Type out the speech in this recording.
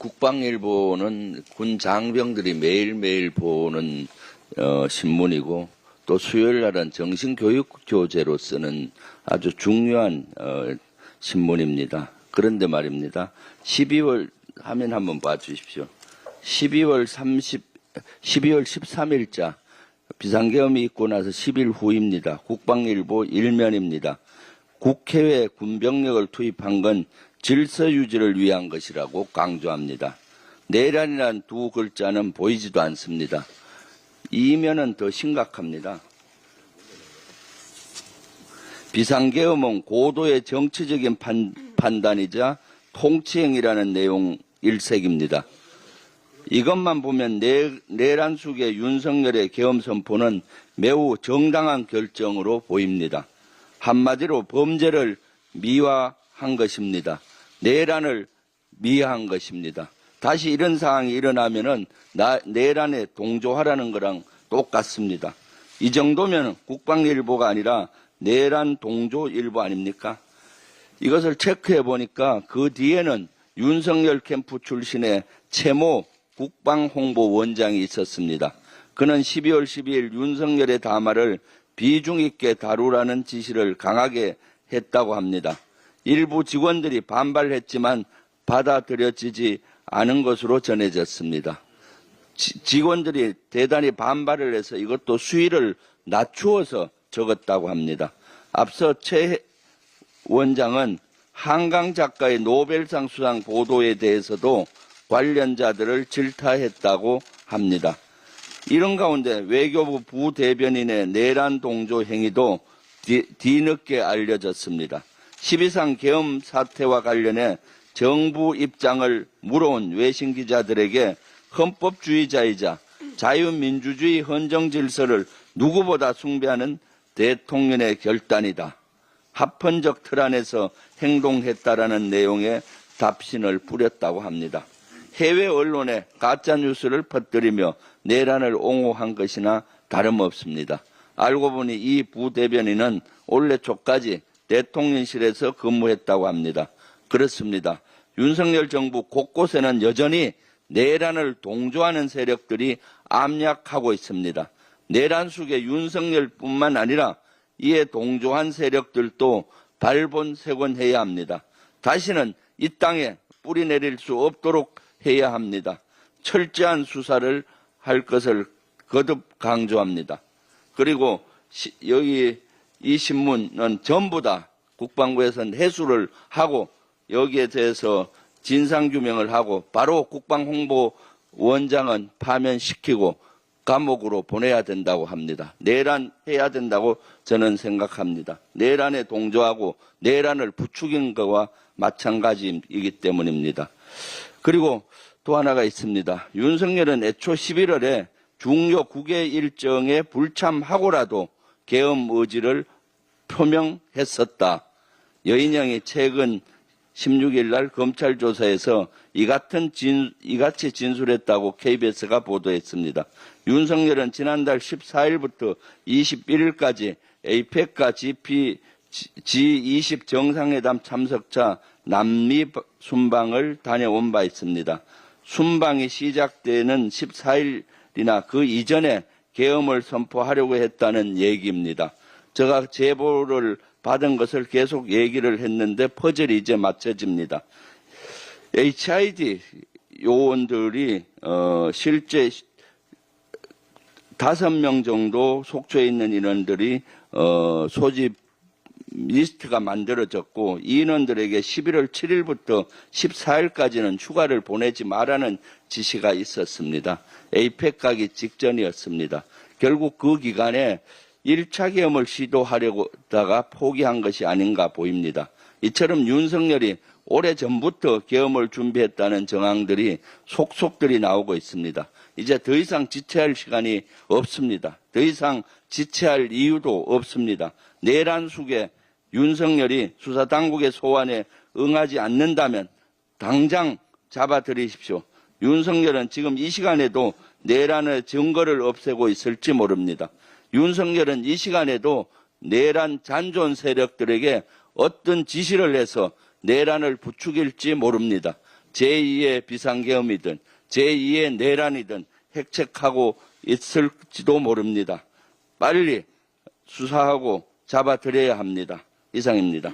국방일보는 군 장병들이 매일매일 보는 신문이고 또 수요일 날은 정신교육교재로 쓰는 아주 중요한 신문입니다. 그런데 말입니다. 12월 화면 한번 봐주십시오. 12월 13일자 비상계엄이 있고 나서 10일 후입니다. 국방일보 일면입니다. 국회에 군병력을 투입한 건 질서 유지를 위한 것이라고 강조합니다. 내란이란 두 글자는 보이지도 않습니다. 이면은 더 심각합니다. 비상계엄은 고도의 정치적인 판단이자 통치행위라는 내용 일색입니다. 이것만 보면 내란 속의 윤석열의 계엄 선포는 매우 정당한 결정으로 보입니다. 한마디로 범죄를 미화한 것입니다. 내란을 미화한 것입니다. 다시 이런 상황이 일어나면은 내란에 동조하라는 거랑 똑같습니다. 이 정도면 국방일보가 아니라 내란 동조일보 아닙니까? 이것을 체크해 보니까 그 뒤에는 윤석열 캠프 출신의 최모 국방홍보원장이 있었습니다. 그는 12월 12일 윤석열의 담화를 비중 있게 다루라는 지시를 강하게 했다고 합니다. 일부 직원들이 반발했지만 받아들여지지 않은 것으로 전해졌습니다. 직원들이 대단히 반발을 해서 이것도 수위를 낮추어서 적었다고 합니다. 앞서 최 원장은 한강 작가의 노벨상 수상 보도에 대해서도 관련자들을 질타했다고 합니다. 이런 가운데 외교부 부대변인의 내란 동조 행위도 뒤늦게 알려졌습니다. 12.3 계엄 사태와 관련해 정부 입장을 물어온 외신 기자들에게 헌법주의자이자 자유민주주의 헌정 질서를 누구보다 숭배하는 대통령의 결단이다. 합헌적 틀 안에서 행동했다라는 내용의 답신을 뿌렸다고 합니다. 해외 언론에 가짜뉴스를 퍼뜨리며 내란을 옹호한 것이나 다름없습니다. 알고 보니 이 부대변인은 올해 초까지 대통령실에서 근무했다고 합니다. 그렇습니다. 윤석열 정부 곳곳에는 여전히 내란을 동조하는 세력들이 암약하고 있습니다. 내란 속에 윤석열뿐만 아니라 이에 동조한 세력들도 발본색원해야 합니다. 다시는 이 땅에 뿌리 내릴 수 없도록 해야 합니다. 철저한 수사를 할 것을 거듭 강조합니다. 그리고 여기 이 신문은 전부 다 국방부에서는 해수를 하고 여기에 대해서 진상규명을 하고 바로 국방홍보원장은 파면시키고 감옥으로 보내야 된다고 합니다. 내란해야 된다고 저는 생각합니다. 내란에 동조하고 내란을 부추긴 것과 마찬가지이기 때문입니다. 그리고 또 하나가 있습니다. 윤석열은 애초 11월에 중요 국외 일정에 불참하고라도 계엄 의지를 표명했었다. 여인영이 최근 16일 날 검찰 조사에서 이같이 진술했다고 KBS가 보도했습니다. 윤석열은 지난달 14일부터 21일까지 APEC과 G20 정상회담 참석차 남미 순방을 다녀온 바 있습니다. 순방이 시작되는 14일이나 그 이전에 계엄을 선포하려고 했다는 얘기입니다. 제가 제보를 받은 것을 계속 얘기를 했는데 퍼즐이 이제 맞춰집니다. HID 요원들이 실제 5명 정도 속초에 있는 인원들이 소집 리스트가 만들어졌고 이 인원들에게 11월 7일부터 14일까지는 휴가를 보내지 말라는 지시가 있었습니다. 에이펙 가기 직전이었습니다. 결국 그 기간에 1차 계엄을 시도하려다가 포기한 것이 아닌가 보입니다. 이처럼 윤석열이 오래전부터 계엄을 준비했다는 정황들이 속속들이 나오고 있습니다. 이제 더 이상 지체할 시간이 없습니다. 더 이상 지체할 이유도 없습니다. 내란 속에 윤석열이 수사당국의 소환에 응하지 않는다면 당장 잡아들이십시오. 윤석열은 지금 이 시간에도 내란의 증거를 없애고 있을지 모릅니다. 윤석열은 이 시간에도 내란 잔존 세력들에게 어떤 지시를 해서 내란을 부추길지 모릅니다. 제2의 비상계엄이든 제2의 내란이든 핵책하고 있을지도 모릅니다. 빨리 수사하고 잡아들여야 합니다. 이상입니다.